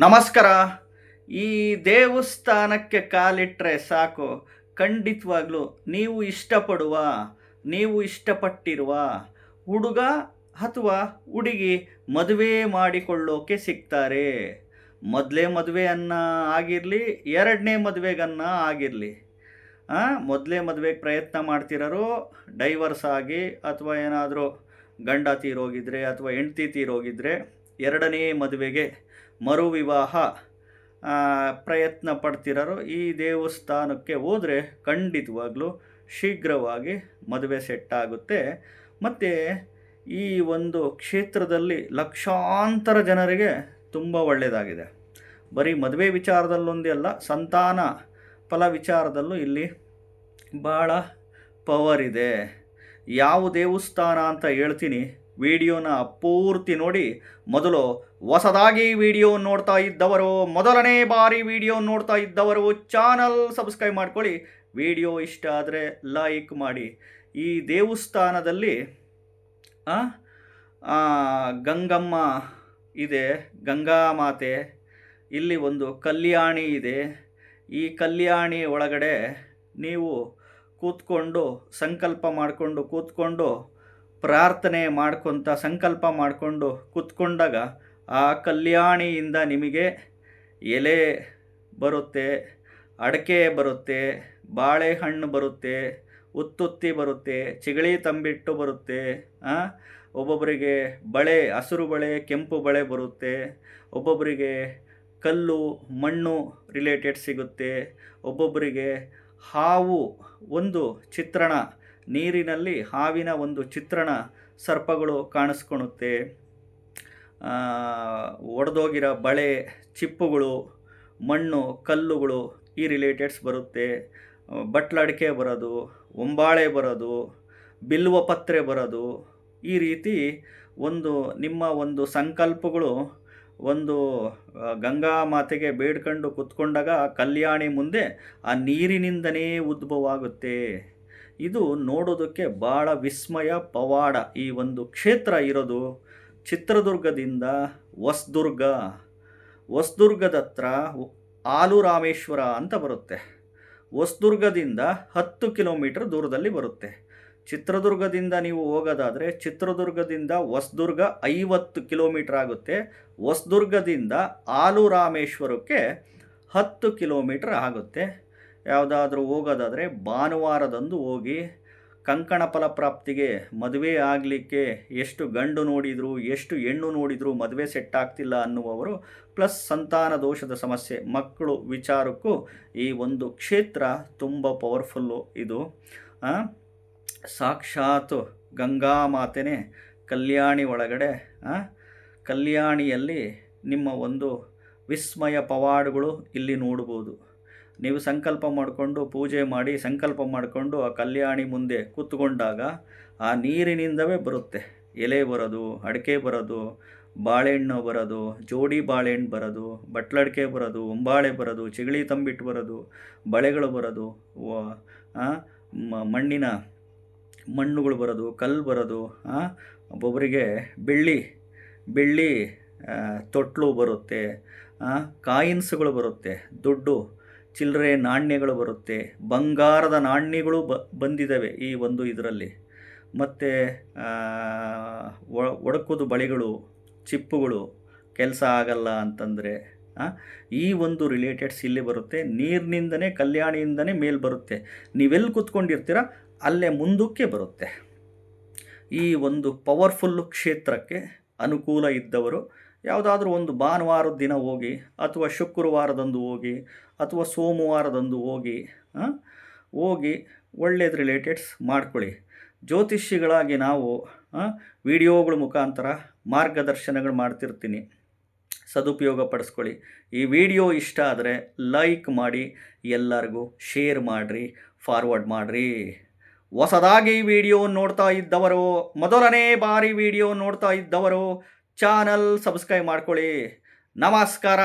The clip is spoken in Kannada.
ನಮಸ್ಕಾರ. ಈ ದೇವಸ್ಥಾನಕ್ಕೆ ಕಾಲಿಟ್ಟರೆ ಸಾಕು, ಖಂಡಿತವಾಗ್ಲೂ ನೀವು ಇಷ್ಟಪಟ್ಟಿರುವ ಹುಡುಗ ಅಥವಾ ಹುಡುಗಿ ಮದುವೆ ಮಾಡಿಕೊಳ್ಳೋಕೆ ಸಿಗ್ತಾರೆ. ಮೊದಲೇ ಮದುವೆಯನ್ನ ಆಗಿರಲಿ, ಎರಡನೇ ಮದುವೆಗನ್ನ ಆಗಿರಲಿ, ಮೊದಲೇ ಮದುವೆಗೆ ಪ್ರಯತ್ನ ಮಾಡ್ತಿರೋರು ಡೈವರ್ಸ್ ಆಗಿ ಅಥವಾ ಏನಾದರೂ ಗಂಡ ತೀರೋಗಿದ್ರೆ ಅಥವಾ ಹೆಂಡ್ತಿ ತೀರೋಗಿದ್ರೆ ಎರಡನೇ ಮದುವೆಗೆ ಮರು ವಿವಾಹ ಪ್ರಯತ್ನ ಪಡ್ತಿರೋರು ಈ ದೇವಸ್ಥಾನಕ್ಕೆ ಹೋದರೆ ಖಂಡಿತವಾಗ್ಲೂ ಶೀಘ್ರವಾಗಿ ಮದುವೆ ಸೆಟ್ ಆಗುತ್ತೆ. ಮತ್ತು ಈ ಒಂದು ಕ್ಷೇತ್ರದಲ್ಲಿ ಲಕ್ಷಾಂತರ ಜನರಿಗೆ ತುಂಬ ಒಳ್ಳೆಯದಾಗಿದೆ. ಬರೀ ಮದುವೆ ವಿಚಾರದಲ್ಲೊಂದೇ ಅಲ್ಲ, ಸಂತಾನ ಫಲ ವಿಚಾರದಲ್ಲೂ ಇಲ್ಲಿ ಭಾಳ ಪವರ್ ಇದೆ. ಯಾವ ದೇವಸ್ಥಾನ ಅಂತ ಹೇಳ್ತೀನಿ, ವಿಡಿಯೋನ ಪೂರ್ತಿ ನೋಡಿ. ಮೊದಲು ಹೊಸದಾಗಿ ವಿಡಿಯೋ ನೋಡ್ತಾ ಇದ್ದವರು, ಮೊದಲನೇ ಬಾರಿ ವಿಡಿಯೋ ನೋಡ್ತಾ ಇದ್ದವರು ಚಾನಲ್ ಸಬ್ಸ್ಕ್ರೈಬ್ ಮಾಡ್ಕೊಳ್ಳಿ. ವಿಡಿಯೋ ಇಷ್ಟ ಆದರೆ ಲೈಕ್ ಮಾಡಿ. ಈ ದೇವಸ್ಥಾನದಲ್ಲಿ ಗಂಗಮ್ಮ ಇದೆ, ಗಂಗಾ ಮಾತೆ. ಇಲ್ಲಿ ಒಂದು ಕಲ್ಯಾಣಿ ಇದೆ. ಈ ಕಲ್ಯಾಣಿ ಒಳಗಡೆ ನೀವು ಕೂತ್ಕೊಂಡು ಸಂಕಲ್ಪ ಮಾಡಿಕೊಂಡು ಕೂತ್ಕೊಂಡು ಪ್ರಾರ್ಥನೆ ಮಾಡ್ಕೊತ ಸಂಕಲ್ಪ ಮಾಡಿಕೊಂಡು ಕೂತ್ಕೊಂಡಾಗ ಆ ಕಲ್ಯಾಣಿಯಿಂದ ನಿಮಗೆ ಎಲೆ ಬರುತ್ತೆ, ಅಡಿಕೆ ಬರುತ್ತೆ, ಬಾಳೆಹಣ್ಣು ಬರುತ್ತೆ, ಉತ್ತುತ್ತಿ ಬರುತ್ತೆ, ಚಿಗಳಿ ತಂಬಿಟ್ಟು ಬರುತ್ತೆ. ಒಬ್ಬೊಬ್ಬರಿಗೆ ಬಳೆ, ಹಸಿರು ಬಳೆ, ಕೆಂಪು ಬಳೆ ಬರುತ್ತೆ. ಒಬ್ಬೊಬ್ಬರಿಗೆ ಕಲ್ಲು ಮಣ್ಣು ರಿಲೇಟೆಡ್ ಸಿಗುತ್ತೆ. ಒಬ್ಬೊಬ್ಬರಿಗೆ ಹಾವು ಒಂದು ಚಿತ್ರಣ, ನೀರಿನಲ್ಲಿ ಹಾವಿನ ಒಂದು ಚಿತ್ರಣ, ಸರ್ಪಗಳು ಕಾಣಿಸ್ಕೊಳುತ್ತೆ. ಒಡೆದೋಗಿರೋ ಬಳೆ, ಚಿಪ್ಪುಗಳು, ಮಣ್ಣು, ಕಲ್ಲುಗಳು ಈ ರಿಲೇಟೆಡ್ಸ್ ಬರುತ್ತೆ. ಬಟ್ಲಡಿಕೆ ಬರೋದು, ಒಂಬಾಳೆ ಬರೋದು, ಬಿಲ್ವ ಪತ್ರೆ ಬರೋದು. ಈ ರೀತಿ ಒಂದು ನಿಮ್ಮ ಒಂದು ಸಂಕಲ್ಪಗಳು ಒಂದು ಗಂಗಾ ಮಾತೆಗೆ ಬೇಡ್ಕೊಂಡು ಕೂತ್ಕೊಂಡಾಗ ಆ ಕಲ್ಯಾಣಿ ಮುಂದೆ ಆ ನೀರಿನಿಂದನೇ ಉದ್ಭವ ಆಗುತ್ತೆ. ಇದು ನೋಡೋದಕ್ಕೆ ಭಾಳ ವಿಸ್ಮಯ, ಪವಾಡ. ಈ ಒಂದು ಕ್ಷೇತ್ರ ಇರೋದು ಚಿತ್ರದುರ್ಗದಿಂದ ಹೊಸದುರ್ಗದ ಹತ್ರ ಆಲುರಾಮೇಶ್ವರ ಅಂತ ಬರುತ್ತೆ. ಹೊಸದುರ್ಗದಿಂದ 10 ಕಿಲೋಮೀಟರ್ ದೂರದಲ್ಲಿ ಬರುತ್ತೆ. ಚಿತ್ರದುರ್ಗದಿಂದ ನೀವು ಹೋಗೋದಾದರೆ ಚಿತ್ರದುರ್ಗದಿಂದ ಹೊಸದುರ್ಗ 50 ಕಿಲೋಮೀಟರ್ ಆಗುತ್ತೆ. ಹೊಸದುರ್ಗದಿಂದ ಆಲುರಾಮೇಶ್ವರಕ್ಕೆ 10 ಕಿಲೋಮೀಟರ್ ಆಗುತ್ತೆ. ಯಾವುದಾದ್ರೂ ಹೋಗೋದಾದರೆ ಭಾನುವಾರದಂದು ಹೋಗಿ. ಕಂಕಣ ಫಲಪ್ರಾಪ್ತಿಗೆ, ಮದುವೆ ಆಗಲಿಕ್ಕೆ ಎಷ್ಟು ಗಂಡು ನೋಡಿದರು, ಎಷ್ಟು ಹೆಣ್ಣು ನೋಡಿದರೂ ಮದುವೆ ಸೆಟ್ ಆಗ್ತಿಲ್ಲ ಅನ್ನುವವರು, ಪ್ಲಸ್ ಸಂತಾನ ದೋಷದ ಸಮಸ್ಯೆ, ಮಕ್ಕಳು ವಿಚಾರಕ್ಕೂ ಈ ಒಂದು ಕ್ಷೇತ್ರ ತುಂಬ ಪವರ್ಫುಲ್ಲು. ಇದು ಸಾಕ್ಷಾತ್ ಗಂಗಾ ಮಾತೆನೇ ಕಲ್ಯಾಣಿ ಒಳಗಡೆ. ಕಲ್ಯಾಣಿಯಲ್ಲಿ ನಿಮ್ಮ ಒಂದು ವಿಸ್ಮಯ ಪವಾಡಗಳು ಇಲ್ಲಿ ನೋಡ್ಬೋದು. ನೀವು ಸಂಕಲ್ಪ ಮಾಡಿಕೊಂಡು ಪೂಜೆ ಮಾಡಿ ಸಂಕಲ್ಪ ಮಾಡಿಕೊಂಡು ಆ ಕಲ್ಯಾಣಿ ಮುಂದೆ ಕೂತ್ಕೊಂಡಾಗ ಆ ನೀರಿನಿಂದವೇ ಬರುತ್ತೆ. ಎಲೆ ಬರೋದು, ಅಡಿಕೆ ಬರೋದು, ಬಾಳೆಹಣ್ಣು ಬರೋದು, ಜೋಡಿ ಬಾಳೆಹಣ್ಣು ಬರೋದು, ಬಟ್ಲಡಿಕೆ ಬರೋದು, ಒಂಬಾಳೆ ಬರೋದು, ಚಿಗಳಿ ತಂಬಿಟ್ಟು ಬರೋದು, ಬಳೆಗಳು ಬರೋದು, ಮಣ್ಣುಗಳು ಬರೋದು, ಕಲ್ಲು ಬರೋದು. ಒಬ್ಬೊಬ್ಬರಿಗೆ ಬೆಳ್ಳಿ ತೊಟ್ಲು ಬರುತ್ತೆ, ಕಾಯಿನ್ಸ್ಗಳು ಬರುತ್ತೆ, ದುಡ್ಡು ಚಿಲ್ಲರೆ ನಾಣ್ಯಗಳು ಬರುತ್ತೆ, ಬಂಗಾರದ ನಾಣ್ಯಗಳು ಬಂದಿದ್ದಾವೆ ಈ ಒಂದು ಇದರಲ್ಲಿ. ಮತ್ತು ಒಡಕುದು ಬಳೆಗಳು, ಚಿಪ್ಪುಗಳು ಕೆಲಸ ಆಗಲ್ಲ ಅಂತಂದರೆ ಈ ಒಂದು ರಿಲೇಟೆಡ್ಸ್ ಇಲ್ಲಿ ಬರುತ್ತೆ. ನೀರಿನಿಂದನೇ, ಕಲ್ಯಾಣಿಯಿಂದನೇ ಮೇಲೆ ಬರುತ್ತೆ. ನೀವೆಲ್ಲಿ ಕೂತ್ಕೊಂಡಿರ್ತೀರ ಅಲ್ಲೇ ಮುಂದಕ್ಕೆ ಬರುತ್ತೆ. ಈ ಒಂದು ಪವರ್ಫುಲ್ಲು ಕ್ಷೇತ್ರಕ್ಕೆ ಅನುಕೂಲ ಇದ್ದವರು ಯಾವುದಾದ್ರೂ ಒಂದು ಭಾನುವಾರದ ದಿನ ಹೋಗಿ, ಅಥವಾ ಶುಕ್ರವಾರದಂದು ಹೋಗಿ, ಅಥವಾ ಸೋಮವಾರದಂದು ಹೋಗಿ ಒಳ್ಳೆಯದು ರಿಲೇಟೆಡ್ಸ್ ಮಾಡ್ಕೊಳ್ಳಿ. ಜ್ಯೋತಿಷಿಗಳಾಗಿ ನಾವು ವಿಡಿಯೋಗಳ ಮುಖಾಂತರ ಮಾರ್ಗದರ್ಶನಗಳು ಮಾಡ್ತಿರ್ತೀನಿ, ಸದುಪಯೋಗ ಪಡಿಸ್ಕೊಳ್ಳಿ. ಈ ವಿಡಿಯೋ ಇಷ್ಟ ಆದರೆ ಲೈಕ್ ಮಾಡಿ, ಎಲ್ಲರಿಗೂ ಶೇರ್ ಮಾಡಿರಿ, ಫಾರ್ವರ್ಡ್ ಮಾಡಿರಿ. ಹೊಸದಾಗಿ ವಿಡಿಯೋ ನೋಡ್ತಾ ಇದ್ದವರು, ಮೊದಲನೇ ಬಾರಿ ವಿಡಿಯೋ ನೋಡ್ತಾ ಇದ್ದವರು ಚಾನಲ್ ಸಬ್ಸ್ಕ್ರೈಬ್ ಮಾಡ್ಕೊಳ್ಳಿ. ನಮಸ್ಕಾರ.